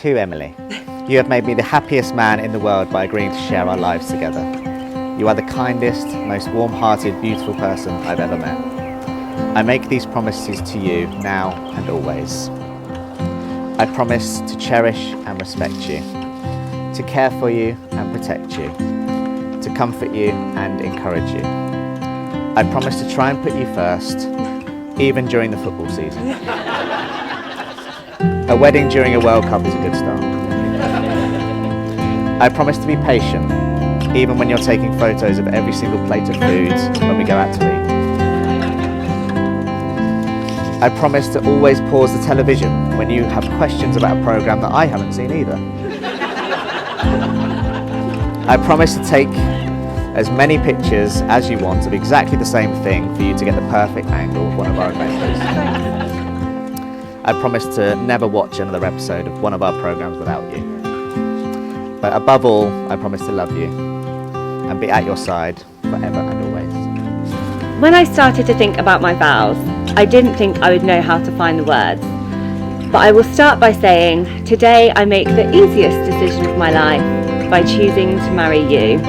To Emily, you have made me the happiest man in the world by agreeing to share our lives together. You are the kindest, most warm-hearted, beautiful person I've ever met. I make these promises to you now and always. I promise to cherish and respect you, to care for you and protect you, to comfort you and encourage you. I promise to try and put you first, even during the football season. A wedding during a World Cup is a good start. I promise to be patient, even when you're taking photos of every single plate of food when we go out to eat. I promise to always pause the television when you have questions about a programme that I haven't seen either. I promise to take as many pictures as you want of exactly the same thing for you to get the perfect angle of one of our adventures. I promise to never watch another episode of one of our programmes without you. But above all, I promise to love you and be at your side forever and always. When I started to think about my vows, I didn't think I would know how to find the words. But I will start by saying, today I make the easiest decision of my life by choosing to marry you.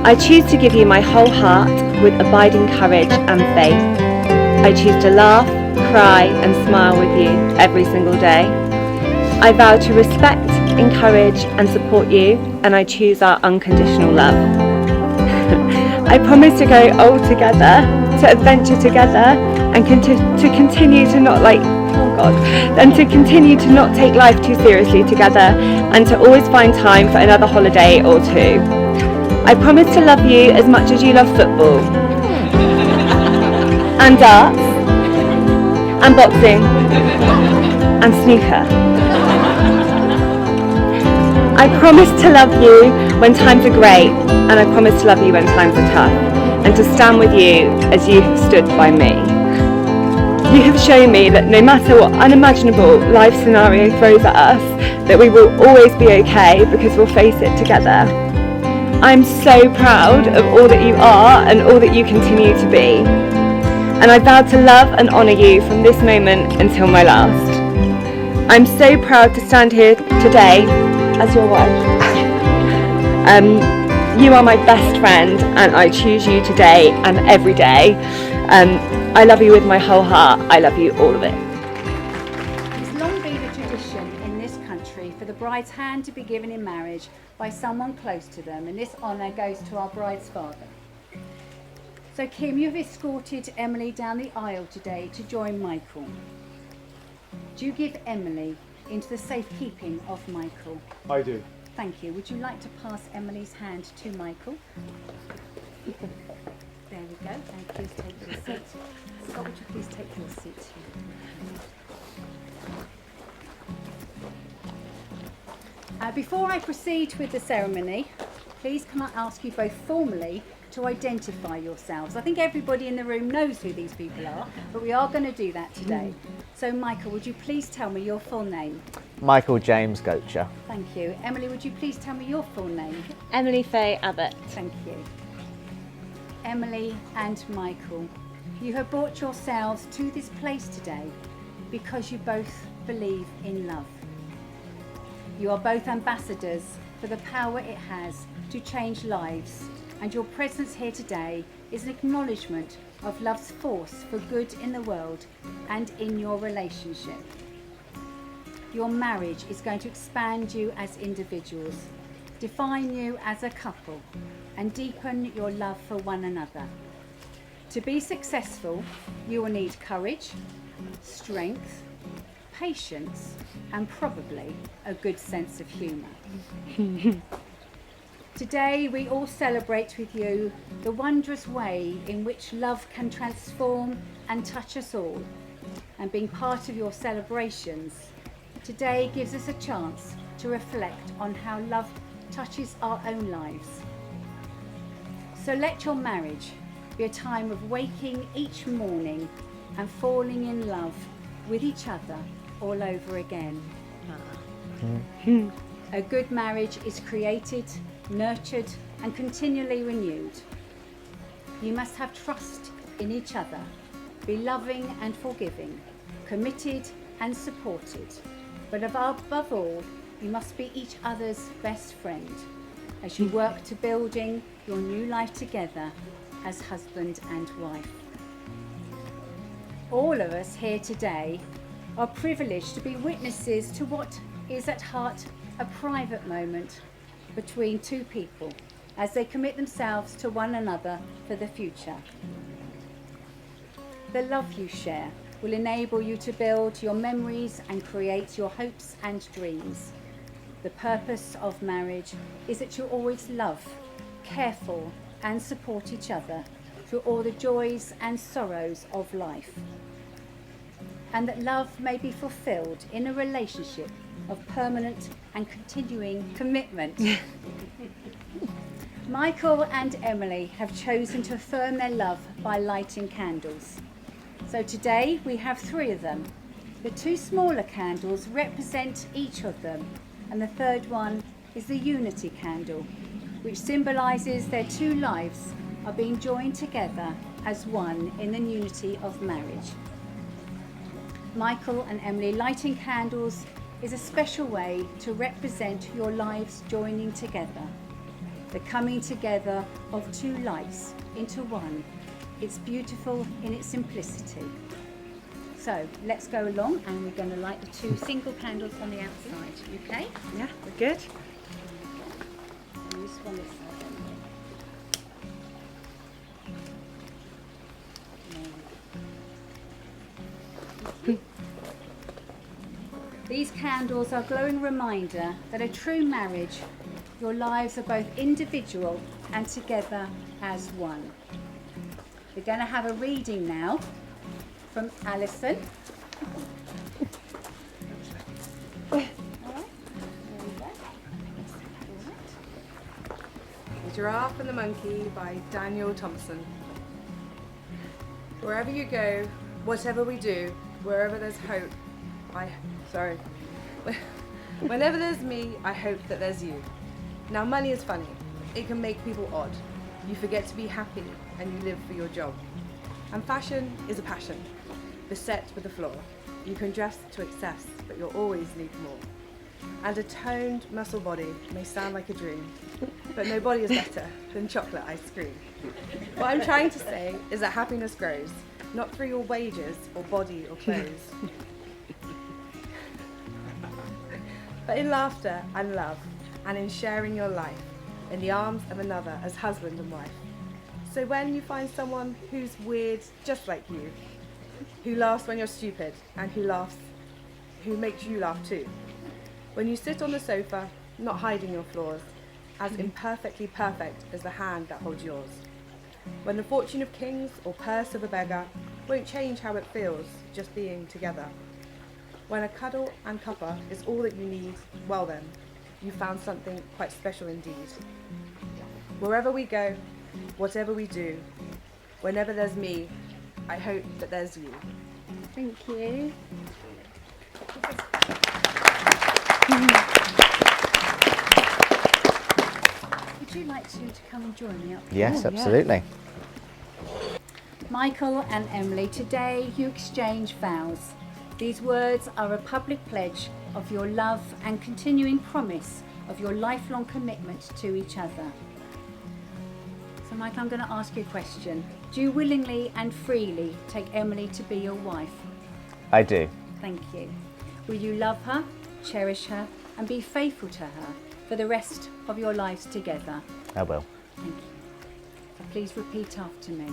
I choose to give you my whole heart with abiding courage and faith. I choose to laugh, cry and smile with you every single day. I vow to respect, encourage and support you, and I choose our unconditional love. I promise to go old together, to adventure together, and to continue to not to continue to not take life too seriously together, and to always find time for another holiday or two. I promise to love you as much as you love football, and darts, and boxing, and snooker. I promise to love you when times are great, and I promise to love you when times are tough, and to stand with you as you have stood by me. You have shown me that no matter what unimaginable life scenario throws at us, that we will always be okay because we'll face it together. I'm so proud of all that you are and all that you continue to be. And I vow to love and honour you from this moment until my last. I'm so proud to stand here today as your wife. You are my best friend and I choose you today and every day. I love you with my whole heart. I love you all of it. It's long been a tradition in this country for the bride's hand to be given in marriage by someone close to them, and this honour goes to our bride's father. So Kim, you've escorted Emily down the aisle today to join Michael. Do you give Emily into the safekeeping of Michael? I do. Thank you. Would you like to pass Emily's hand to Michael? There we go. And please take your seat. Scott, would you please take your seat? Before I proceed with the ceremony, please can I ask you both formally to identify yourselves. I think everybody in the room knows who these people are, but we are going to do that today. So Michael, would you please tell me your full name? Michael James Gocher. Thank you. Emily, would you please tell me your full name? Emily Faye Abbott. Thank you. Emily and Michael, you have brought yourselves to this place today because you both believe in love. You are both ambassadors for the power it has to change lives, and your presence here today is an acknowledgement of love's force for good in the world and in your relationship. Your marriage is going to expand you as individuals, define you as a couple, and deepen your love for one another. To be successful, you will need courage, strength, patience, and probably a good sense of humour. Today we all celebrate with you the wondrous way in which love can transform and touch us all. And being part of your celebrations today gives us a chance to reflect on how love touches our own lives. So let your marriage be a time of waking each morning and falling in love with each other all over again. A good marriage is created, nurtured and continually renewed. You must have trust in each other, be loving and forgiving, committed and supported, But above all, you must be each other's best friend as you work to building your new life together as husband and wife. All of us here today are privileged to be witnesses to what is at heart a private moment between two people as they commit themselves to one another for the future. The love you share will enable you to build your memories and create your hopes and dreams. The purpose of marriage is that you always love, care for and support each other through all the joys and sorrows of life. And that love may be fulfilled in a relationship of permanent and continuing commitment. Michael and Emily have chosen to affirm their love by lighting candles. So today we have 3 of them. The 2 smaller candles represent each of them, and the third one is the unity candle, which symbolises their 2 lives are being joined together as one in the unity of marriage. Michael and Emily, lighting candles is a special way to represent your lives joining together, the coming together of 2 lights into one. It's beautiful in its simplicity. So let's go along, and we're going to light the 2 single candles on the outside. Okay? Yeah, we're good. And this one is These candles are a glowing reminder that a true marriage, your lives are both individual and together as one. We're going to have a reading now from Alison. The Giraffe and the Monkey by Daniel Thompson. Wherever you go, whatever we do, wherever there's hope, whenever there's me, I hope that there's you. Now money is funny. It can make people odd. You forget to be happy and you live for your job. And fashion is a passion, beset with a flaw. You can dress to excess, but you'll always need more. And a toned muscle body may sound like a dream, but no body is better than chocolate ice cream. What I'm trying to say is that happiness grows, not through your wages or body or clothes, but in laughter and love, and in sharing your life in the arms of another as husband and wife. So when you find someone who's weird just like you, who laughs when you're stupid, and who makes you laugh too. When you sit on the sofa, not hiding your flaws, as imperfectly perfect as the hand that holds yours. When the fortune of kings or purse of a beggar won't change how it feels just being together. When a cuddle and cuppa is all that you need, well then, you found something quite special indeed. Wherever we go, whatever we do, whenever there's me, I hope that there's you. Thank you. Would you like to come and join me up here? Yes, absolutely. Michael and Emily, today you exchange vows. These words are a public pledge of your love and continuing promise of your lifelong commitment to each other. So Michael, I'm going to ask you a question. Do you willingly and freely take Emily to be your wife? I do. Thank you. Will you love her, cherish her, and be faithful to her for the rest of your lives together? I will. Thank you. So please repeat after me.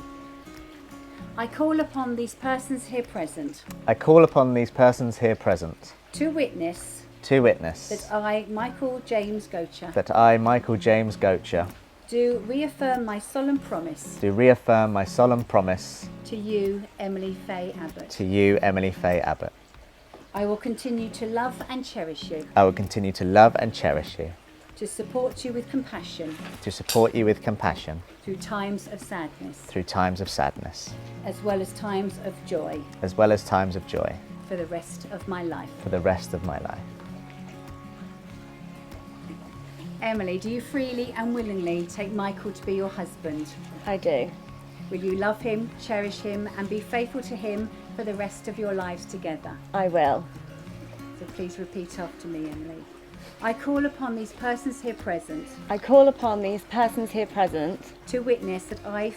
I call upon these persons here present I call upon these persons here present to witness to witness that I, Michael James Gocher, that I, Michael James Gocher, do reaffirm my solemn promise do reaffirm my solemn promise to you, Emily Faye Abbott. to you, Emily Faye Abbott. I will continue to love and cherish you, I will continue to love and cherish you, to support you with compassion to support you with compassion through times of sadness, through times of sadness, as well as times of joy as well as times of joy for the rest of my life. for the rest of my life. Emily, do you freely and willingly take Michael to be your husband? I do. Will you love him, cherish him, and be faithful to him for the rest of your lives together? I will. So please repeat after me, Emily. I call upon these persons here present I call upon these persons here present to witness that I,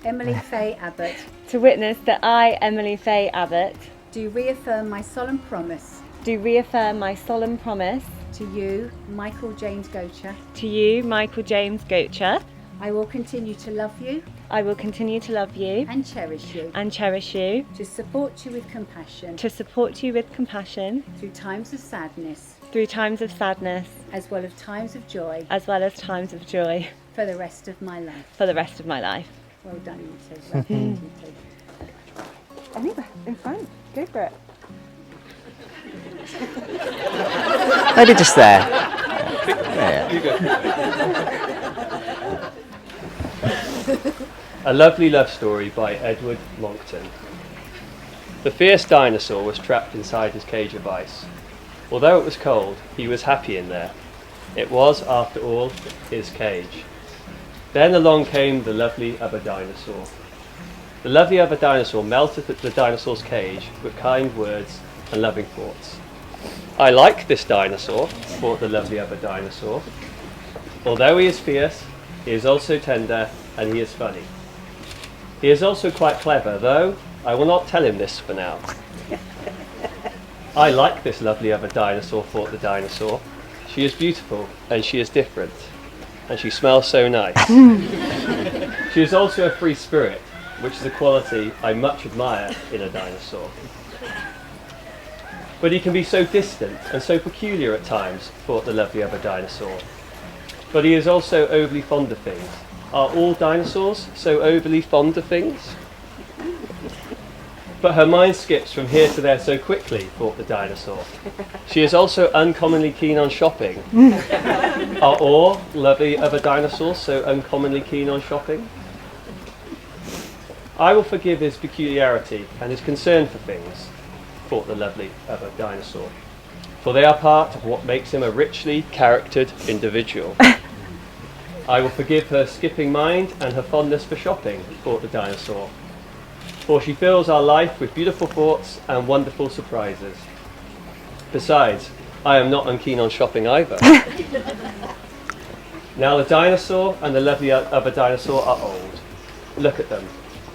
Emily Faye Abbott, to witness that I, Emily Faye Abbott, do reaffirm my solemn promise do reaffirm my solemn promise to you, Michael James Gocher. to you, Michael James Gocher. I will continue to love you I will continue to love you and cherish you, and cherish you, to support you with compassion to support you with compassion through times of sadness through times of sadness as well as times of joy as well as times of joy for the rest of my life. for the rest of my life. Well done, you two. Well done, you two. I think we're in front. Go for it. Maybe just there. Yeah. A lovely love story by Edward Monckton. The fierce dinosaur was trapped inside his cage of ice. Although it was cold, he was happy in there. It was, after all, his cage. Then along came the lovely other dinosaur. The lovely other dinosaur melted the dinosaur's cage with kind words and loving thoughts. I like this dinosaur, thought the lovely other dinosaur. Although he is fierce, he is also tender and he is funny. He is also quite clever, though I will not tell him this for now. I like this lovely other dinosaur, thought the dinosaur. She is beautiful and she is different and she smells so nice. She is also a free spirit, which is a quality I much admire in a dinosaur. But he can be so distant and so peculiar at times, thought the lovely other dinosaur. But he is also overly fond of things. Are all dinosaurs so overly fond of things? But her mind skips from here to there so quickly, thought the dinosaur. She is also uncommonly keen on shopping. Are all lovely other dinosaurs so uncommonly keen on shopping? I will forgive his peculiarity and his concern for things, thought the lovely other dinosaur, for they are part of what makes him a richly charactered individual. I will forgive her skipping mind and her fondness for shopping, thought the dinosaur, for she fills our life with beautiful thoughts and wonderful surprises. Besides, I am not unkeen on shopping either. Now the dinosaur and the lovely other dinosaur are old. Look at them.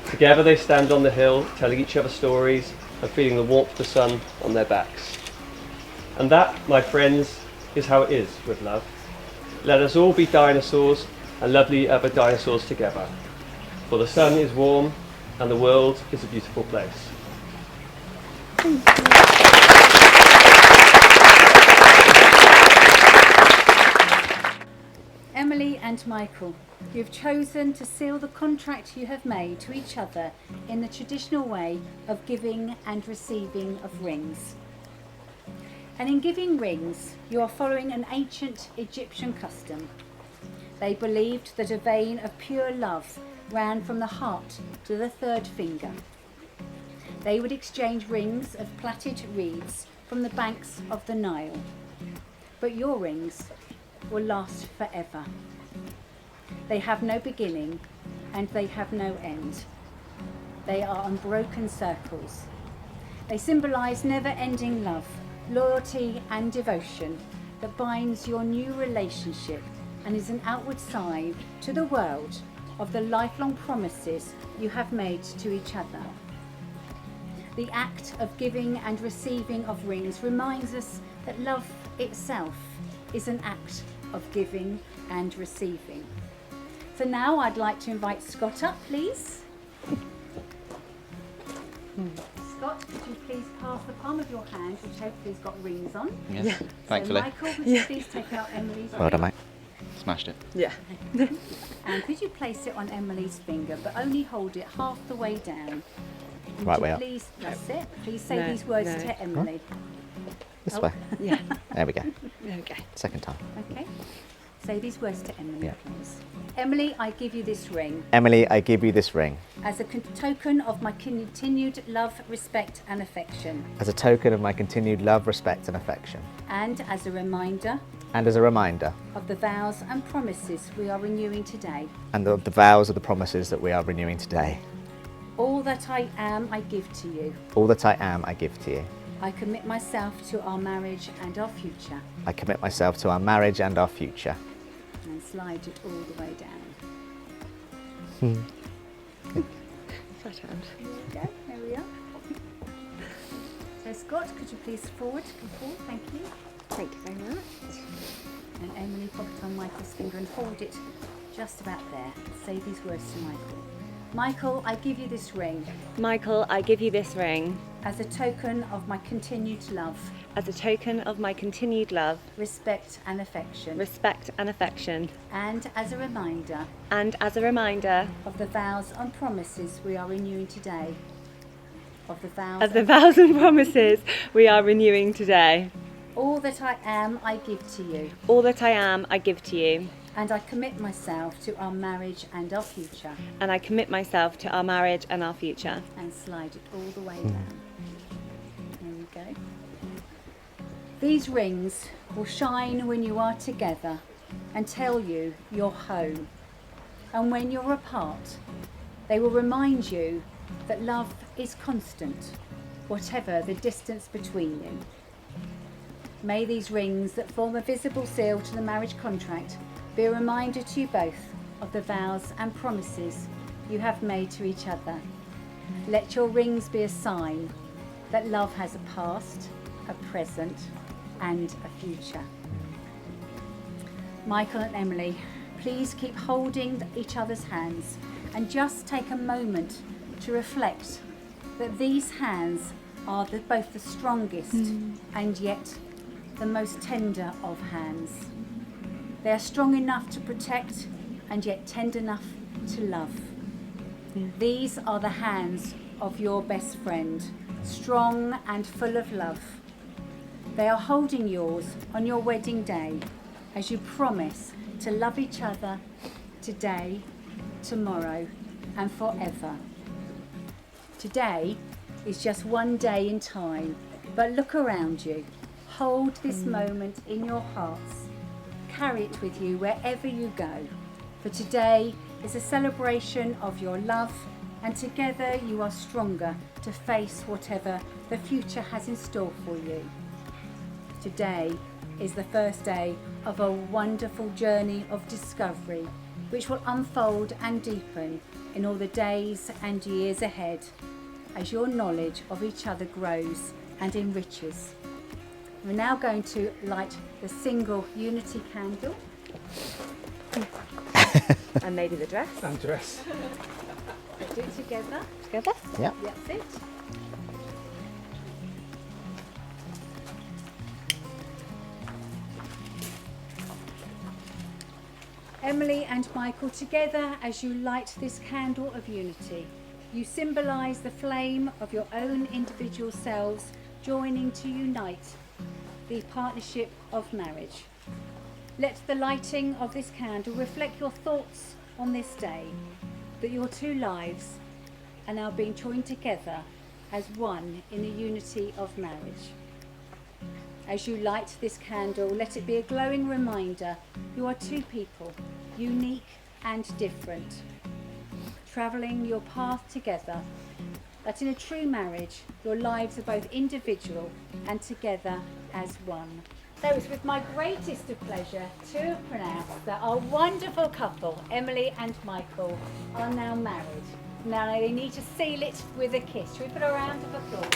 Together they stand on the hill, telling each other stories and feeling the warmth of the sun on their backs. And that, my friends, is how it is with love. Let us all be dinosaurs and lovely other dinosaurs together. For the sun is warm and the world is a beautiful place. Emily and Michael, you have chosen to seal the contract you have made to each other in the traditional way of giving and receiving of rings. And in giving rings, you are following an ancient Egyptian custom. They believed that a vein of pure love ran from the heart to the third finger. They would exchange rings of plaited reeds from the banks of the Nile. But your rings will last forever. They have no beginning and they have no end. They are unbroken circles. They symbolise never-ending love, loyalty and devotion that binds your new relationship and is an outward sign to the world of the lifelong promises you have made to each other. The act of giving and receiving of rings reminds us that love itself is an act of giving and receiving. So now I'd like to invite Scott up, please. Scott, could you please pass the palm of your hand, which hopefully has got rings on. Yes, So thankfully. Michael, could you please take out Emily's Well ring? done, mate. Smashed it. Yeah. And could you place it on Emily's finger, but only hold it half the way down? And Right would way you up. Please, that's it. Please say No, these words no. to Emily. This Oh. way. Yeah. There we go. Okay. Second time. Okay. Say these words to Emily, Yeah. please. Emily, I give you this ring Emily, I give you this ring as a token of my continued love, respect and affection, as a token of my continued love, respect and affection, and as a reminder and as a reminder of the vows and promises we are renewing today. and of the vows of the promises that we are renewing today. All that I am, I give to you, All that I am, I give to you, I commit myself to our marriage and our future. I commit myself to our marriage and our future. And slide it all the way down. Right hand. There we are. So Scott, could you please come forward? Thank you. Thank you very much. And Emily, pop it on Michael's finger and hold it just about there. Say these words to Michael. Michael, I give you this ring Michael, I give you this ring as a token of my continued love, as a token of my continued love, respect and affection, and as a reminder of the vows and promises we are renewing today. Of the vows and promises we are renewing today. All that I am, I give to you. All that I am, I give to you. And I commit myself to our marriage and our future. And I commit myself to our marriage and our future. And slide it all the way down. There we go. These rings will shine when you are together and tell you you're home. And when you're apart, they will remind you that love is constant, whatever the distance between you. May these rings that form a visible seal to the marriage contract be a reminder to you both of the vows and promises you have made to each other. Let your rings be a sign that love has a past, a present, and a future. Michael and Emily, please keep holding each other's hands and just take a moment to reflect that these hands are both the strongest and yet the most tender of hands. They are strong enough to protect and yet tender enough to love. These are the hands of your best friend, strong and full of love. They are holding yours on your wedding day as you promise to love each other today, tomorrow, and forever. Today is just one day in time, but look around you. Hold this moment in your hearts. Carry it with you wherever you go. For today is a celebration of your love, and together you are stronger to face whatever the future has in store for you. Today is the first day of a wonderful journey of discovery, which will unfold and deepen in all the days and years ahead as your knowledge of each other grows and enriches. We're now going to light the single unity candle. And maybe the dress. And dress. Let's do it together. Together? Yeah. That's it. Emily and Michael, together as you light this candle of unity, you symbolise the flame of your own individual selves joining to unite the partnership of marriage. Let the lighting of this candle reflect your thoughts on this day, that your two lives are now being joined together as one in the unity of marriage. As you light this candle, let it be a glowing reminder you are two people, unique and different, travelling your path together, that in a true marriage your lives are both individual and together as one. So it's with my greatest of pleasure to pronounce that our wonderful couple, Emily and Michael, are now married. Now they need to seal it with a kiss. Should we put a round of applause?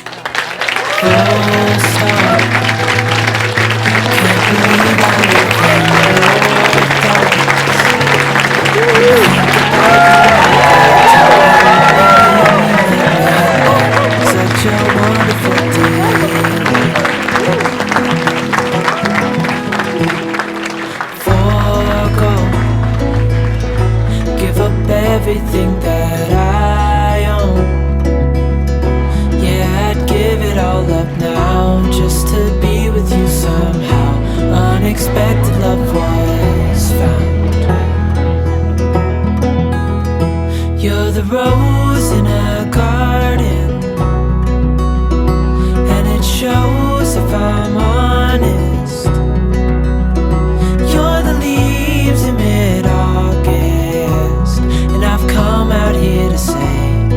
Such a wonderful day. Forgo, give up everything that I own. Yeah, I'd give it all up now just to be with you somehow. Unexpected love was found. You're the rose in a garden, and it shows if I'm honest. You're the leaves in mid-August, and I've come out here to say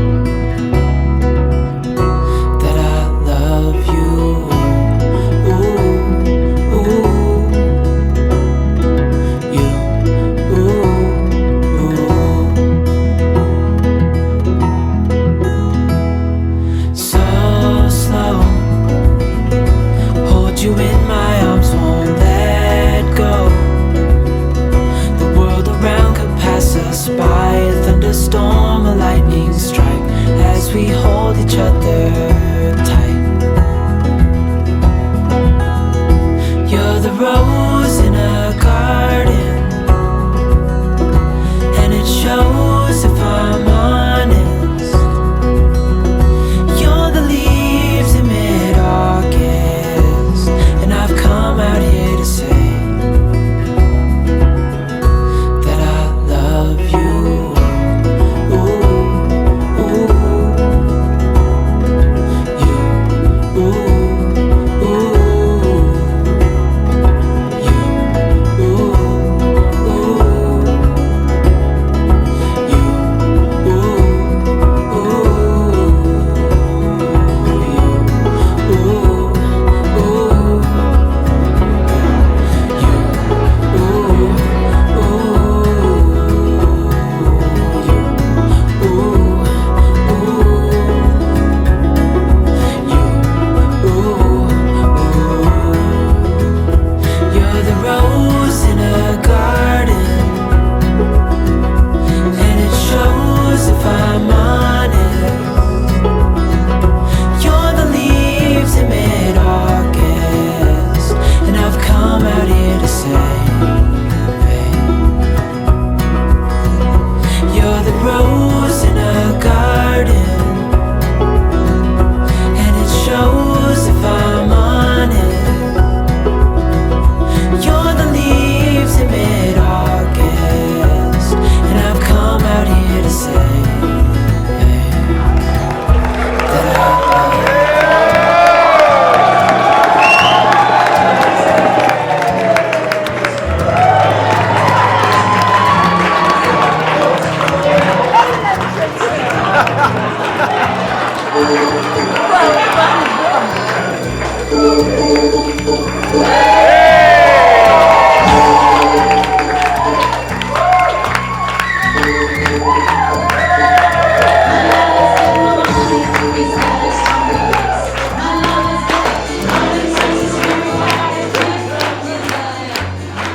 that I love you rose in a garden, and it shows if I'm honest. You're the leaves in mid-August, and I've come out here to say that I love you.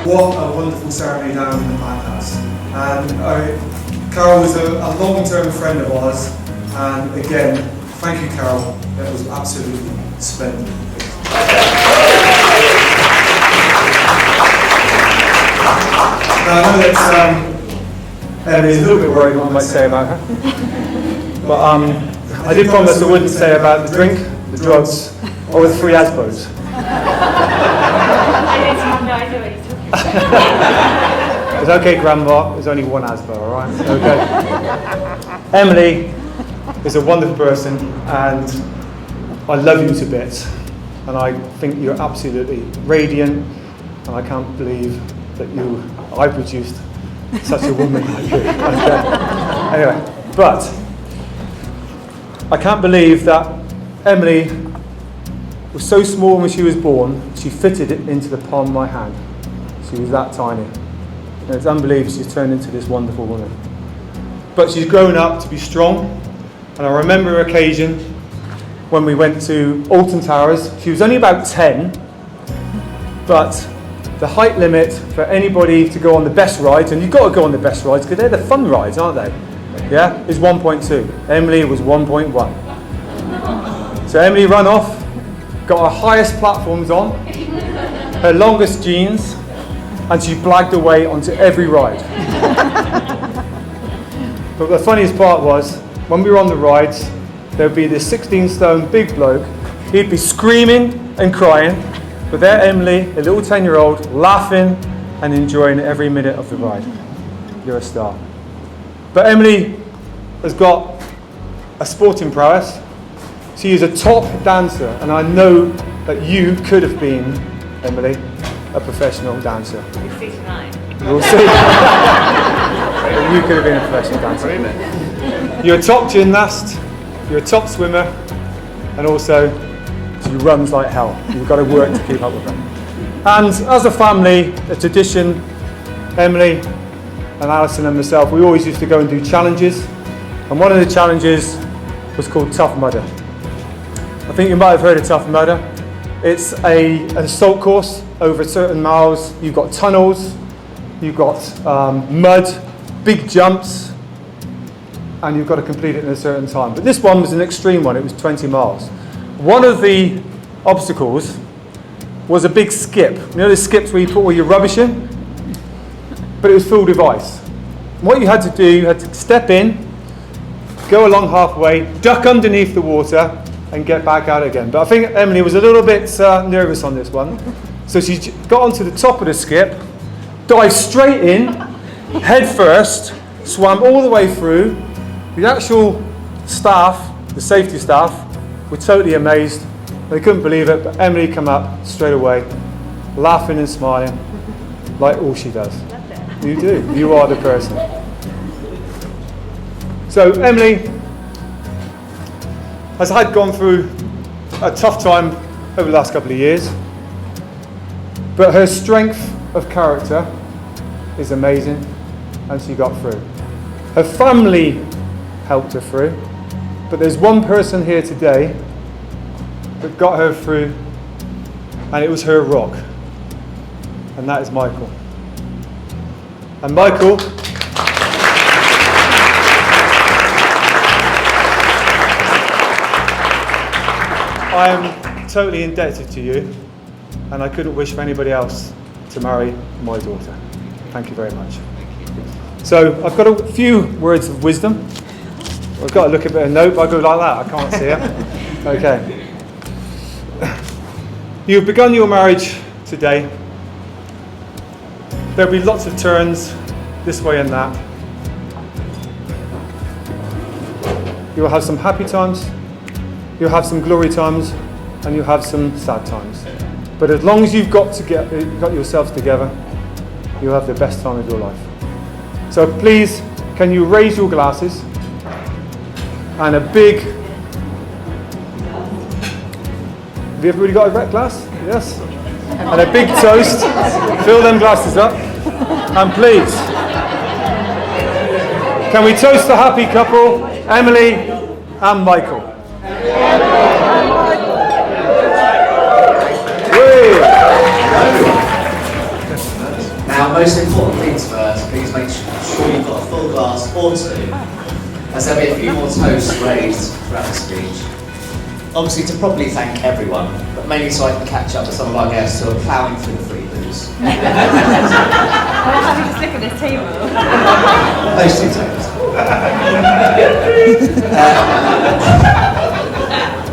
What a wonderful ceremony down in the Madhouse. And Carol was a long-term friend of ours, and again, thank you, Carol. It was absolutely splendid. Now, I know that Emily's a little bit worried what I might say about her, but I did promise I wouldn't say about the drink, the drugs, or the free Asbos. It's okay, Grandma. There's only one Asbo, all right? Okay. Emily is a wonderful person, and I love you to bits. And I think you're absolutely radiant, and I can't believe that I produced such a woman like you. Okay. Anyway, but I can't believe that Emily was so small when she was born, she fitted it into the palm of my hand. She was that tiny. And it's unbelievable she's turned into this wonderful woman. But she's grown up to be strong. And I remember an occasion when we went to Alton Towers. She was only about 10, but the height limit for anybody to go on the best rides, and you've got to go on the best rides because they're the fun rides, aren't they? Yeah, is 1.2. Emily was 1.1. So Emily ran off, got her highest platforms on, her longest jeans, and she blagged away onto every ride. But the funniest part was, when we were on the rides, there would be this 16-stone big bloke. He'd be screaming and crying, but there Emily, a little 10-year-old, laughing and enjoying every minute of the ride. You're a star. But Emily has got a sporting prowess. She is a top dancer, and I know that you could have been, Emily, a professional dancer. You'll see tonight. We'll see. You could have been a professional dancer. You're a top gymnast, you're a top swimmer, and also she runs like hell. You've got to work to keep up with her. And as a family, a tradition, Emily and Alison and myself, we always used to go and do challenges. And one of the challenges was called Tough Mudder. I think you might have heard of Tough Mudder. It's an assault course over certain miles. You've got tunnels, you've got mud, big jumps, and you've got to complete it in a certain time. But this one was an extreme one. It was 20 miles. One of the obstacles was a big skip. You know the skips where you put all your rubbish in? But it was filled with ice. And what you had to do, you had to step in, go along halfway, duck underneath the water, and get back out again. But I think Emily was a little bit nervous on this one. So she got onto the top of the skip, dived straight in, head first, swam all the way through. The actual staff, the safety staff, were totally amazed. They couldn't believe it, but Emily came up straight away, laughing and smiling, like all she does. You do. You are the person. So Emily has gone through a tough time over the last couple of years, but her strength of character is amazing, and she got through. Her family helped her through, but there's one person here today that got her through, and it was her rock, and that is Michael. And Michael, I am totally indebted to you, and I couldn't wish for anybody else to marry my daughter. Thank you very much. So I've got a few words of wisdom. I've got to look at a note, but I go like that, I can't see it. Okay. You've begun your marriage today. There'll be lots of turns this way and that. You'll have some happy times, you'll have some glory times, and you'll have some sad times. But as long as you've got yourselves together, you'll have the best time of your life. So please, can you raise your glasses and a big... Have everybody got a red glass? Yes? And a big toast. Fill them glasses up. And please, can we toast the happy couple, Emily and Michael? Now, most important things first, please make sure you've got a full glass or two, as there'll be a few more toasts raised throughout the speech. Obviously to properly thank everyone, but mainly so I can catch up with some of our guests who are ploughing through the free booze. I'm having to stick at this table. Those two toasts.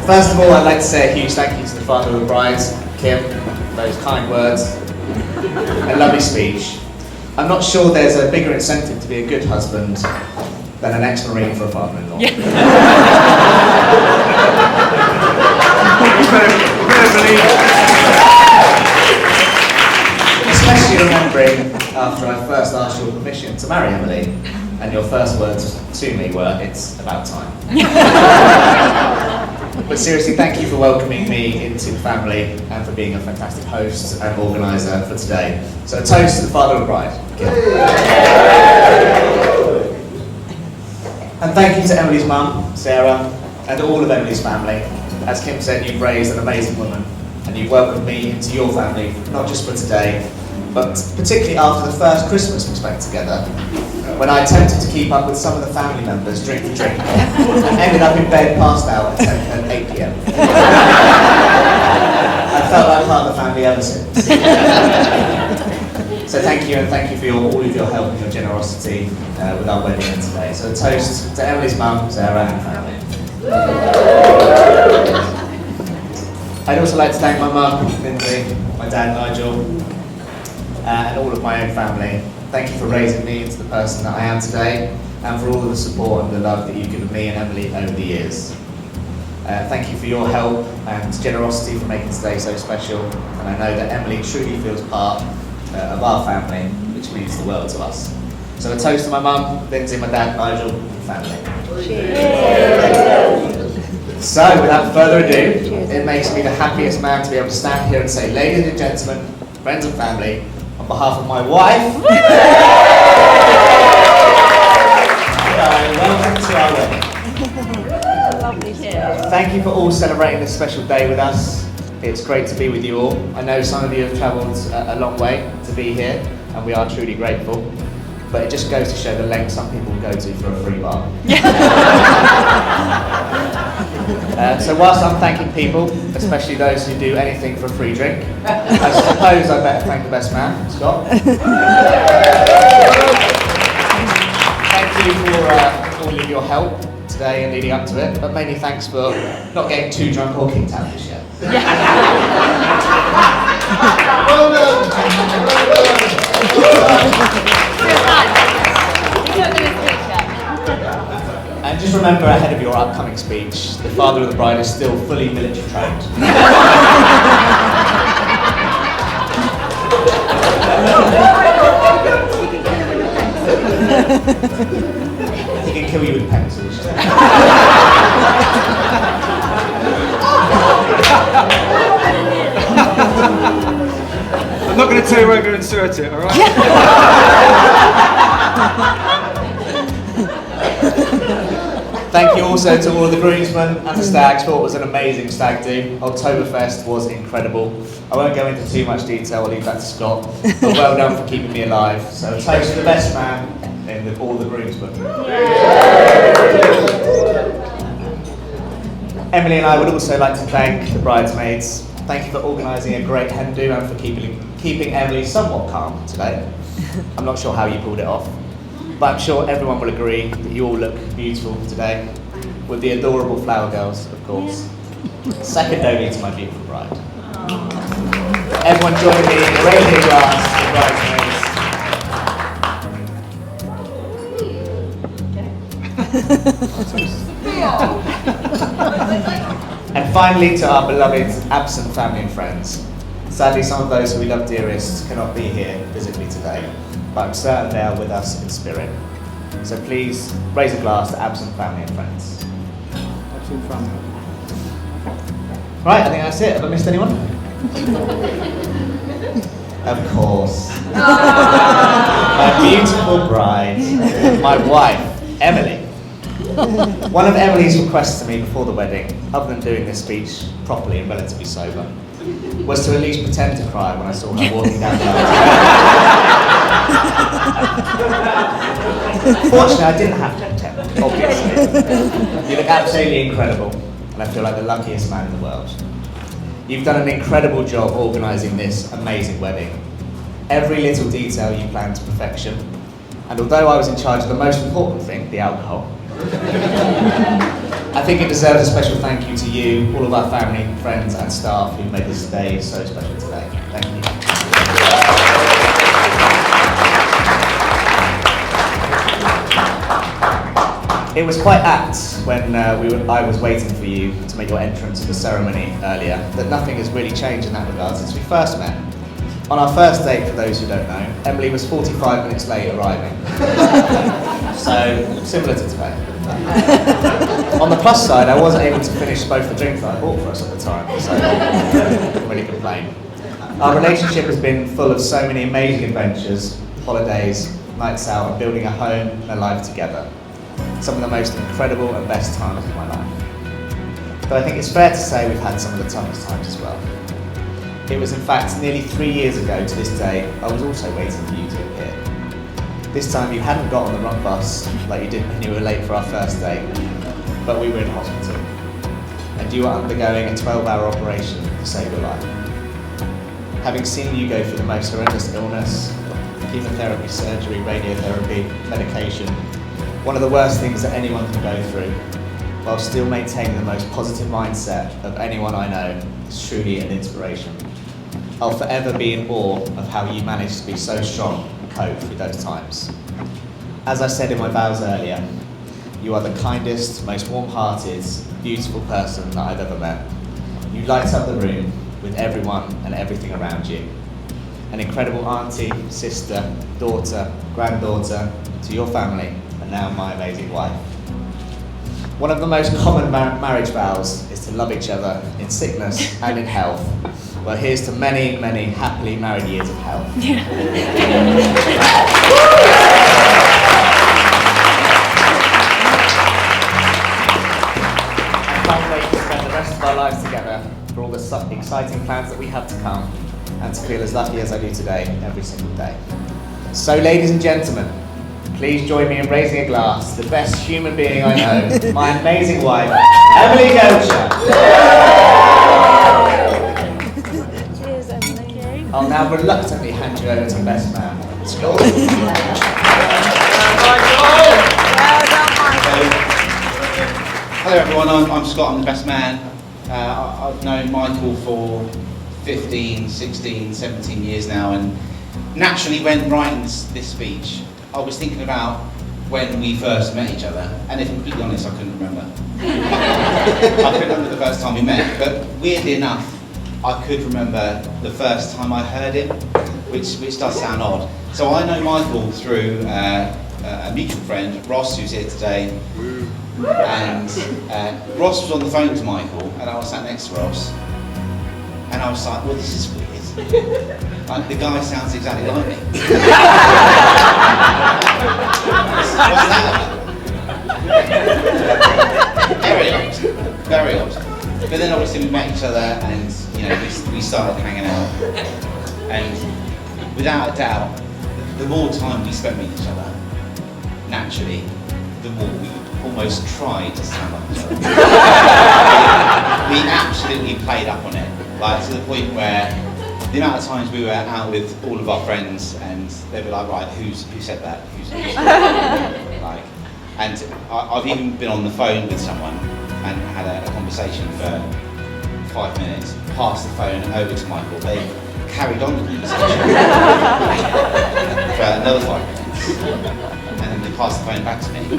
First of all, I'd like to say a huge thank you to the father of the bride, Kim, for those kind words. A lovely speech. I'm not sure there's a bigger incentive to be a good husband than an ex-Marine for a father-in-law. Especially remembering after I first asked your permission to marry Emily, and your first words to me were, "It's about time." But seriously, thank you for welcoming me into the family and for being a fantastic host and organiser for today. So a toast to the father of the bride. And thank you to Emily's mum, Sarah, and all of Emily's family. As Kim said, you've raised an amazing woman, and you've welcomed me into your family, not just for today, but particularly after the first Christmas we spent together, when I attempted to keep up with some of the family members drink for drink, and ended up in bed passed out at 8 p.m. I felt like part of the family ever since. So thank you, and thank you for all of your help and your generosity with our wedding today. So a toast to Emily's mum, Sarah, and family. I'd also like to thank my mum, Lindsay, my dad, Nigel, and all of my own family. Thank you for raising me into the person that I am today, and for all of the support and the love that you've given me and Emily over the years. Thank you for your help and generosity for making today so special, and I know that Emily truly feels part of our family, which means the world to us. So a toast to my mum, Lindsay, my dad, Nigel, and family. Cheers. So without further ado, it makes me the happiest man to be able to stand here and say, ladies and gentlemen, friends and family, on behalf of my wife, welcome to our wedding. Lovely, cheers. Thank you for all celebrating this special day with us. It's great to be with you all. I know some of you have travelled a long way to be here, and we are truly grateful. But it just goes to show the length some people go to for a free bar. So whilst I'm thanking people, especially those who do anything for a free drink, I suppose I better thank the best man, Scott. Thank you for all of your help today and leading up to it, but mainly thanks for not getting too drunk or kicked out this year. Well done. And just remember ahead of your upcoming speech, the father of the bride is still fully military trained. He can kill you with pencils. I'm not going to tell you where I'm going to insert it, alright? Thank you also to all of the groomsmen and the stags for what was an amazing stag do. Oktoberfest was incredible. I won't go into too much detail, I'll leave that to Scott. But well done for keeping me alive. So a toast to the best man and all the groomsmen. Emily and I would also like to thank the bridesmaids. Thank you for organising a great hen do and for keeping Emily somewhat calm today. I'm not sure how you pulled it off, but I'm sure everyone will agree that you all look beautiful today, with the adorable flower girls, of course. Second only to my beautiful bride. Everyone join me in a raising glass for bridesmaids. And finally to our beloved absent family and friends. Sadly, some of those who we love dearest cannot be here physically today, but I'm certain they are with us in spirit. So please raise a glass to absent family and friends. Absent family. Right, I think that's it. Have I missed anyone? Of course. My beautiful bride, my wife, Emily. One of Emily's requests to me before the wedding, other than doing this speech properly and relatively sober, was to at least pretend to cry when I saw her walking down the aisle. Fortunately, I didn't have to pretend, obviously. You look absolutely incredible, and I feel like the luckiest man in the world. You've done an incredible job organising this amazing wedding. Every little detail you planned to perfection, and although I was in charge of the most important thing, the alcohol, I think it deserves a special thank you to you, all of our family, friends and staff who made this day so special today. Thank you. It was quite apt when I was waiting for you to make your entrance to the ceremony earlier that nothing has really changed in that regard since we first met. On our first date, for those who don't know, Emily was 45 minutes late arriving. So, similar to today. On the plus side, I wasn't able to finish both the drinks that I bought for us at the time, so I can't really complain. Our relationship has been full of so many amazing adventures, holidays, nights out, and building a home and a life together. Some of the most incredible and best times of my life. But I think it's fair to say we've had some of the toughest times as well. It was in fact nearly 3 years ago to this day I was also waiting for you to appear. This time you hadn't got on the wrong bus like you did when you were late for our first date, but we were in hospital. And you were undergoing a 12-hour operation to save your life. Having seen you go through the most horrendous illness, chemotherapy, surgery, radiotherapy, medication, one of the worst things that anyone can go through, while still maintaining the most positive mindset of anyone I know, is truly an inspiration. I'll forever be in awe of how you managed to be so strong and cope through those times. As I said in my vows earlier, you are the kindest, most warm-hearted, beautiful person that I've ever met. You light up the room with everyone and everything around you. An incredible auntie, sister, daughter, granddaughter to your family, and now my amazing wife. One of the most common marriage vows is to love each other in sickness and in health. Well, here's to many, many happily married years of health. I can't wait to spend the rest of our lives together for all the exciting plans that we have to come, and to feel as lucky as I do today every single day. So, ladies and gentlemen, Please join me in raising a glass to the best human being I know, my amazing wife, Emily Gocher. Cheers, Emily. I'll now reluctantly hand you over to the best man. Scott. Hello everyone, I'm Scott, I'm the best man. I've known Michael for 15, 16, 17 years now, and naturally when writing this speech, I was thinking about when we first met each other, and if I'm completely honest, I couldn't remember. I couldn't remember the first time we met, but weirdly enough, I could remember the first time I heard him, which does sound odd. So I know Michael through a mutual friend, Ross, who's here today, and Ross was on the phone to Michael, and I was sat next to Ross, and I was like, well, this is weird. Like, the guy sounds exactly like me. What's that about? Very odd. But then obviously we met each other, and we started hanging out, and without a doubt, the more time we spent with each other, naturally, the more we almost tried to sound like each other. We absolutely played up on it, like to the point where the amount of times we were out with all of our friends and they were like, right, who said that? Who said that? Like, and I've even been on the phone with someone and had a conversation for 5 minutes, passed the phone over to Michael. They carried on the conversation for another 5 minutes, and then they passed the phone back to me. The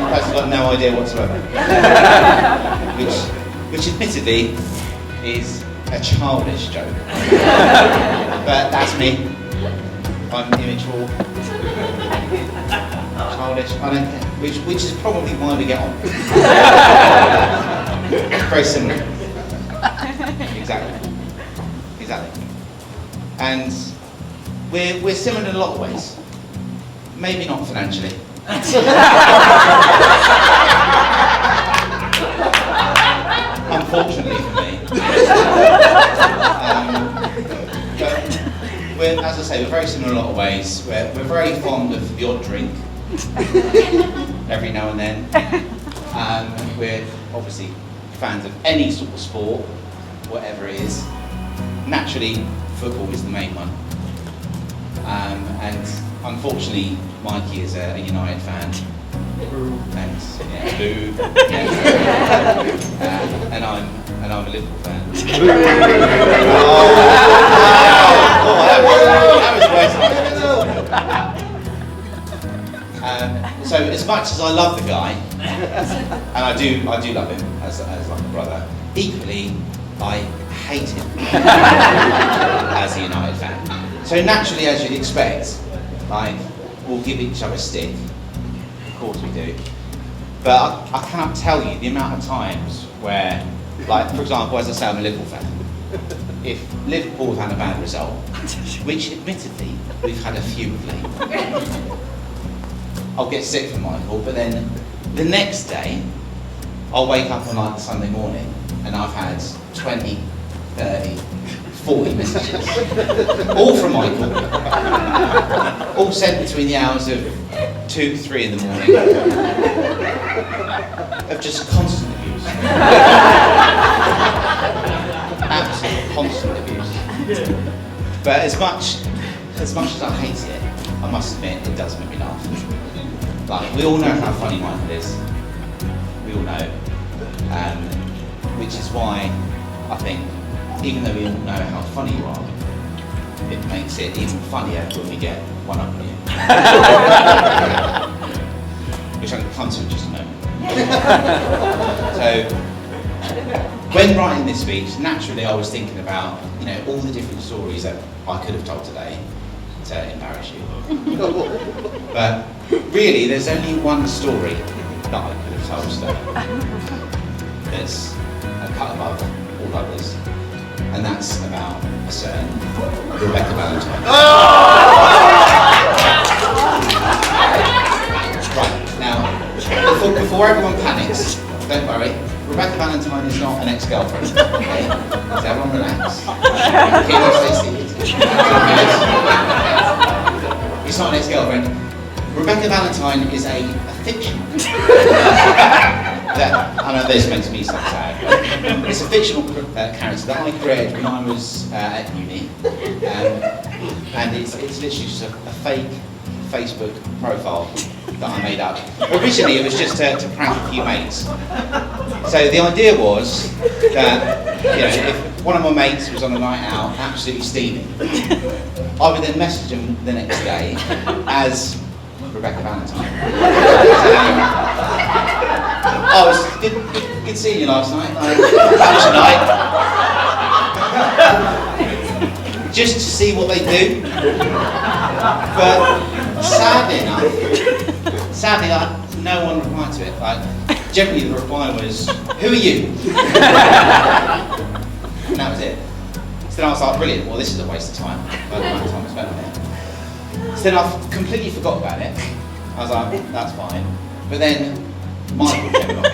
person's got no idea whatsoever, which admittedly is a childish joke, but that's me. I'm immature, childish. I don't care. Which is probably why we get on. Very similar. Exactly. And we're similar in a lot of ways. Maybe not financially. Unfortunately for me. But as I say, we're very similar in a lot of ways. We're very fond of the odd drink, every now and then. We're obviously fans of any sort of sport, whatever it is. Naturally, football is the main one. And unfortunately, Mikey is a United fan. And boo. And I'm a Liverpool fan. So as much as I love the guy, and I do love him as like a brother, equally I hate him as a United fan. So naturally, as you'd expect, like, we'll give each other stick. Of course we do. But I cannot tell you the amount of times where, like, for example, as I say, I'm a Liverpool fan. If Liverpool have had a bad result, which admittedly we've had a few of late, I'll get sick from Michael, but then the next day, I'll wake up on like Sunday morning and I've had 20, 30, 40 messages, all from Michael, all sent between the hours of 2, 3 in the morning, of just constant abuse. Absolute constant abuse. But as much as I hate it, I must admit it does make me laugh. Like, we all know how funny Michael is. We all know. Which is why I think, even though we all know how funny you are, it makes it even funnier when we get one up on you. Which I can come to in just a moment. So, when writing this speech, naturally I was thinking about, all the different stories that I could have told today to embarrass you. But really, there's only one story that I could have told today that's a cut above all others, and that's about a certain Rebecca Valentine. Right, now, before everyone panics, don't worry, Rebecca Valentine is not an ex-girlfriend, okay? So everyone relax. Keep your face seated. It's not an ex-girlfriend. Rebecca Valentine is a fiction. I know this makes me sound sad. It's a fictional character that I created when I was at uni, and it's literally just a fake Facebook profile that I made up. Originally, it was just to prank a few mates. So the idea was that if one of my mates was on a night out, absolutely steaming, I would then message him the next day as Rebecca Valentine. Oh, it was good seeing you last night. That was night. Just to see what they do. But sadly, no one replied to it. Generally the reply was, "Who are you?" And that was it. So then I was like, brilliant, well this is a waste of time. I don't know how much time I spent on it. So then I completely forgot about it. I was like, that's fine. But then Michael came along.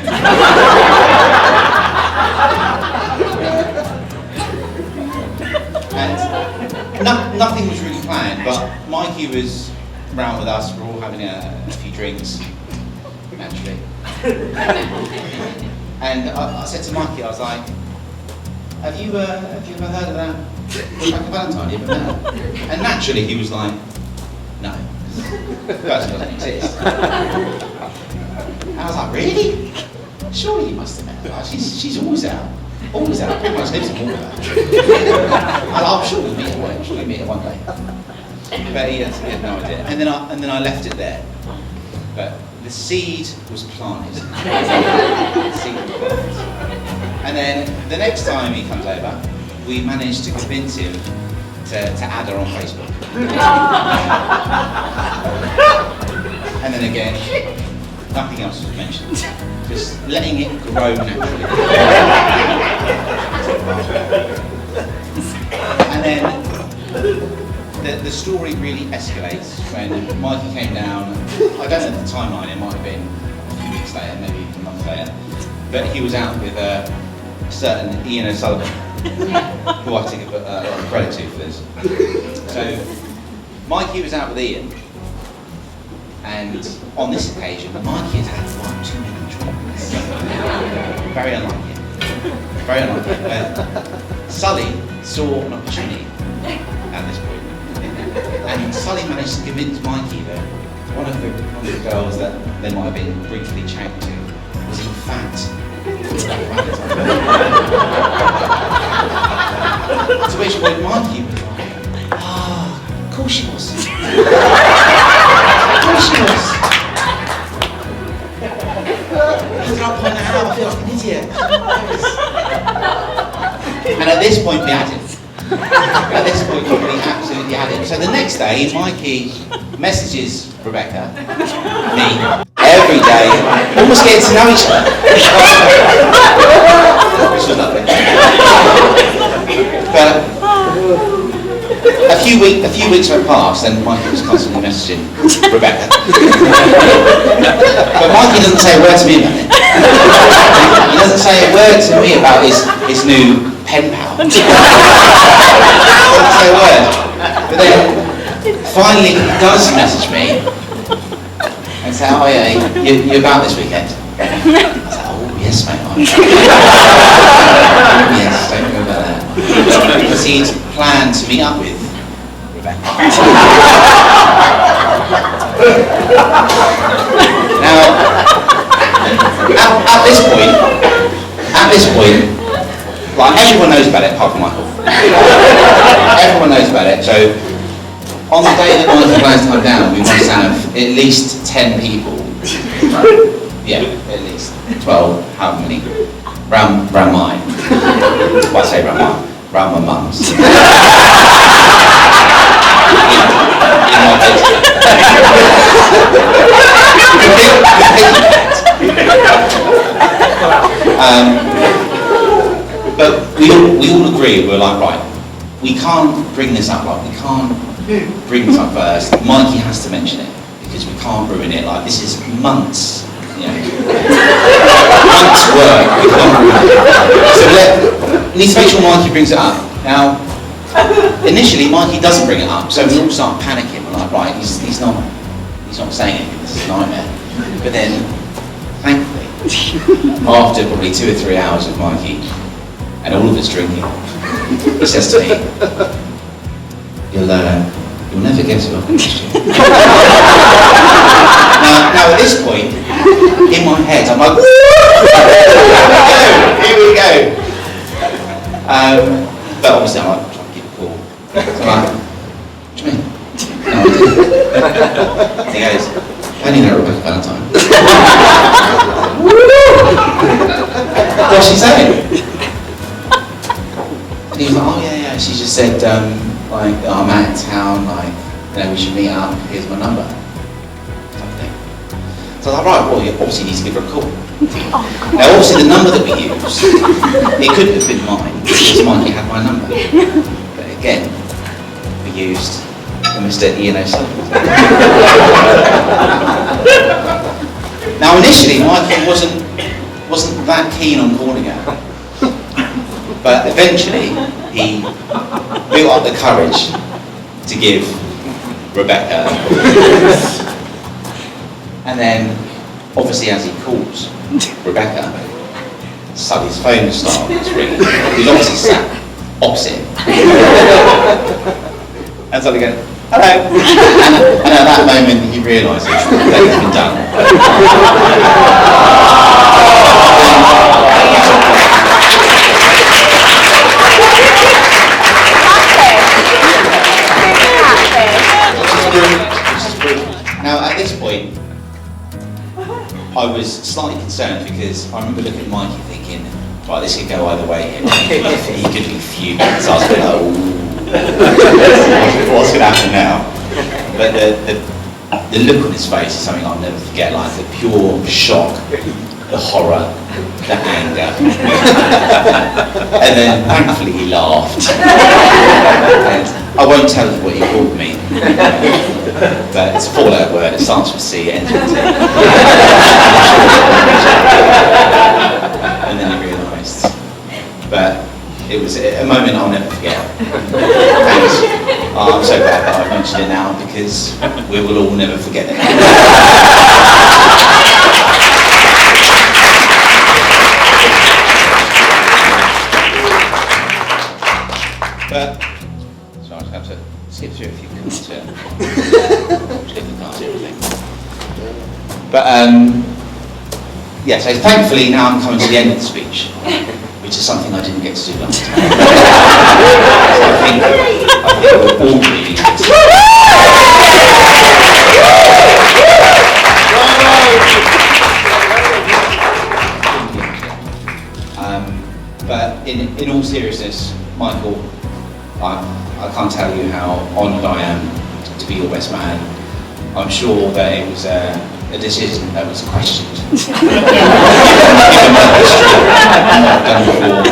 And nothing was really planned, but Mikey was round with us, we were all having a few drinks, naturally. And I said to Mikey, I was like, have you ever heard of that Rebecca Valentine? You ever met her? And naturally he was like, no, the person doesn't exist. And I was like, really? Surely you must have met her. She's always out. Always out. Pretty much lives in Walker. I'm sure we'll meet her one. I'm sure we'll meet her one day. But he had no idea. And then I left it there. But the seed was planted. And then the next time he comes over, we managed to convince him to add her on Facebook. And then again, nothing else was mentioned. Just letting it grow naturally. And then the story really escalates when Mikey came down. I don't know the timeline, it might have been a few weeks later, maybe a month later. But he was out with a certain Ian O'Sullivan, who I take a lot of credit to for this. So Mikey was out with Ian, and on this occasion, Mikey had had one too many drinks. Very unlike him. Very unlike him. Sully saw an opportunity at this point, and Sully managed to convince Mikey that one of the girls that they might have been briefly chatting to was in fact Rebecca Valentine. To which point Mikey was like, of course she was. Of course she was. After I point that out, I feel like an idiot. And at this point we had him. At this point we absolutely had him. So the next day, Mikey messages Rebecca, me, every day, almost getting to know each other. Which was lovely. But a few weeks went past and Mikey was constantly messaging Rebecca. But Mikey doesn't say a word to me about it. He doesn't say a word to me about his new pen pal. He doesn't say a word. But then finally he does message me and say, oh yeah, you're about this weekend. I was like, oh yes mate, I'm yes, don't go about that. Because he'd planned to meet up with Rebecca. Now, at this point, like everyone knows about it apart from Michael. Everyone knows about it, so on the day that Michael plans to come down, we must have at least 10 people. Yeah, at least 12, however many. Round mine. Well, I say round mine. Round my mum's. But we all agree, we're like, right, we can't bring this up, like, we can't bring this up first. Mikey has to mention it, because we can't ruin it, like, this is months, months work, we can't ruin it. So we need to make sure Mikey brings it up. Now, initially Mikey doesn't bring it up, so we all start panicking, we're like, right, he's not He's not saying anything, this is a nightmare. But then, thankfully, after probably 2 or 3 hours with Mikey, and all of us drinking, he says to me, you'll never get to a question. now at this point, in my head, I'm like, here we go. But obviously I'm like, trying to keep it cool. So I'm like, what do you mean? No, I didn't. And he goes, I only know Rebecca Valentine. What's she saying? And he was like, oh yeah, she just said, like, I'm out of town, like, you know, we should meet up, here's my number. So I was like, right, well, you obviously need to give her a call. Now, obviously, the number that we used, it couldn't have been mine, because Mikey had my number. But again, we used Mr. Ian O'Sullivan. Now, initially, Michael wasn't that keen on calling her. But eventually, he built up the courage to give Rebecca. And then, obviously, as he calls Rebecca, Sully's phone starts ringing. He's obviously sat opposite him. And Sully goes, hello. And at that moment, he realises that it's been done. Now, at this point, I was slightly concerned because I remember looking at Mikey thinking, right, this could go either way. He could be fuming. So I was like, oh, what's going to happen now? But the look on his face is something I'll never forget, like the pure shock, the horror, the anger. And then thankfully he laughed. And I won't tell you what he called me, but it's a four-letter word, it starts with C, ends with T. And then he realised. But it was a moment I'll never forget. And I'm so glad that I've mentioned it now, because we will all never forget it. But, so I just have to skip through a few cards here. Skip the cards here, I think. But, yeah, so thankfully now I'm coming to the end of the speech, which is something I didn't get to do last time. So I think we're all really but in all seriousness, Michael, I can't tell you how honoured I am to be your best man. I'm sure that it was a decision that was questioned. Given my history, I've done before,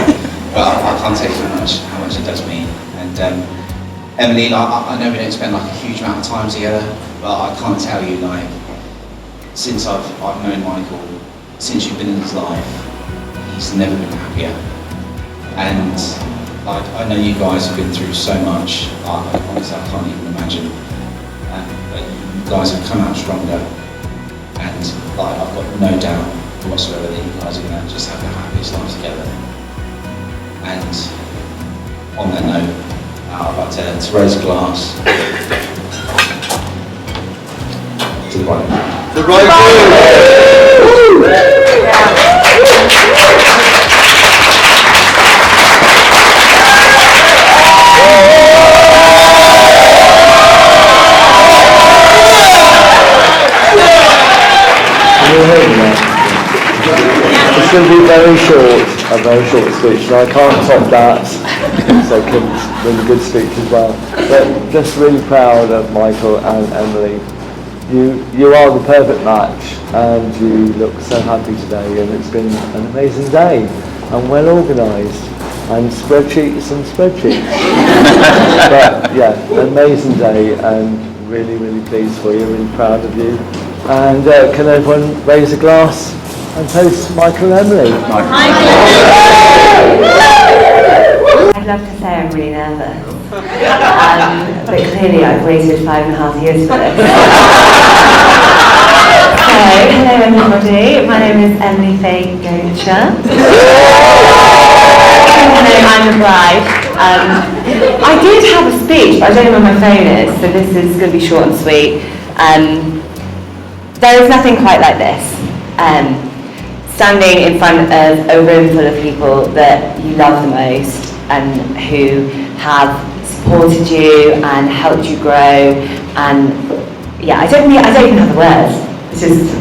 but I can't tell you how much it does mean. And Emily, I know we don't spend like a huge amount of time together, but I can't tell you, like, since I've known Michael, since you've been in his life, he's never been happier. And I know you guys have been through so much. Honestly, I can't even imagine. But you guys have come out stronger, and I've got no doubt whatsoever that you guys are going to just have the happiest life together. And on that note, I'd like to raise a glass to the right. The right. It's going to be a very short speech, and I can't top that. So Kim's really good speech as well. But just really proud of Michael and Emily. You are the perfect match, and you look so happy today, and it's been an amazing day, and well organised, and spreadsheets. But yeah, an amazing day, and really, really pleased for you, really proud of you. And can everyone raise a glass and toast Michael and Emily? Thank I'd love to say I'm really nervous, but clearly I've waited 5.5 years for this. So, hello everybody, my name is Emily Faye Gocher. I'm the bride. I did have a speech, but I don't know where my phone is, so this is going to be short and sweet. There is nothing quite like this. Standing in front of a room full of people that you love the most and who have supported you and helped you grow, and yeah, I don't even have the words. It's just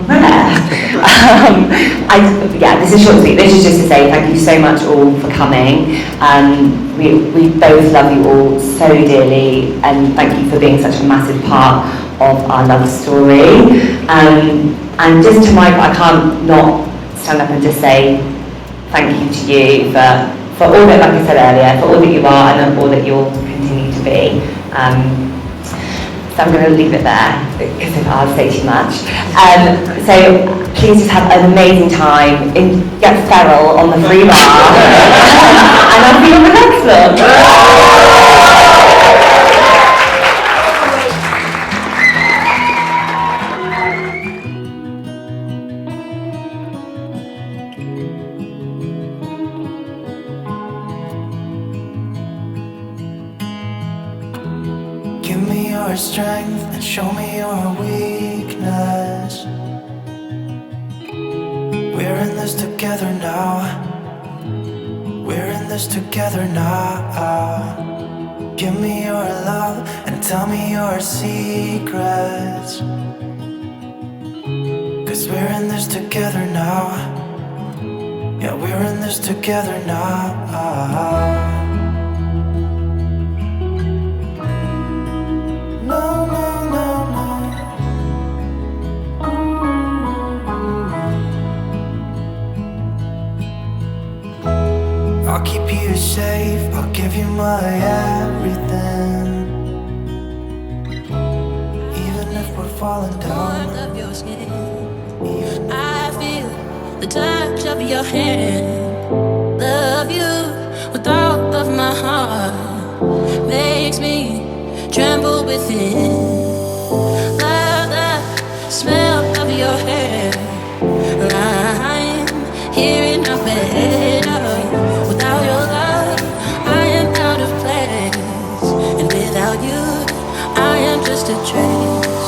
rare. This is short and sweet. This is just to say thank you so much all for coming. We both love you all so dearly, and thank you for being such a massive part of our love story. And just to Michael, I can't not stand up and just say thank you to you for all that, like I said earlier, for all that you are and all that you'll continue to be. So I'm going to leave it there because if I'll say too much. So please just have an amazing time. Get feral on the free bar, and I'll see you on the next one. Give me your strength and show me your weakness. We're in this together now. We're in this together now. Give me your love and tell me your secrets. 'Cause we're in this together now. Yeah, we're in this together now. No, no, no, no. I'll keep you safe, I'll give you my everything. Even if we're falling down. Of your skin, I feel the touch of your hand. Love you with all of my heart. Makes me tremble within. Love the smell of your hair. I'm here in my bed. Without your love, I am out of place. And without you, I am just a trace.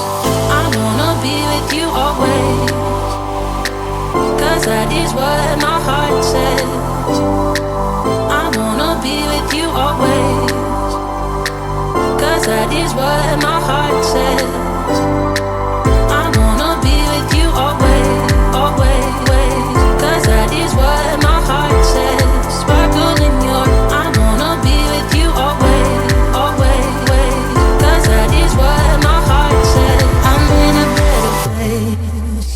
I wanna be with you always. 'Cause that is what my heart says. I wanna be with you always. 'Cause that is what my heart says. I wanna be with you always, always. 'Cause that is what my heart says. Sparkle in your, I wanna be with you always, always. 'Cause that is what my heart says. I'm in a better place.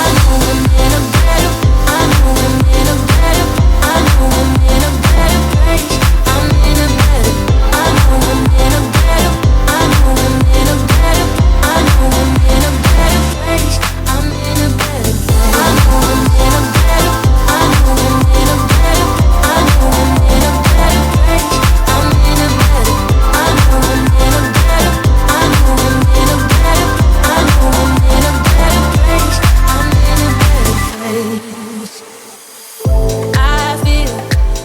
I know I'm in a better, I know I'm in a better, I know I'm in a better place. I'm in a better, I know I'm in a better, I know I'm in a better, I know I'm in a better place. I'm in a better place. I know I'm in a better, I know I'm in a better, I know I'm in a better place. I'm in a better, I know I'm in a better, I know I'm in a better, I know I'm in a better place. I'm in a better place. I feel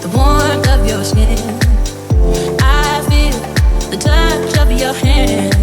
the warmth of your skin. I feel the touch of your hand.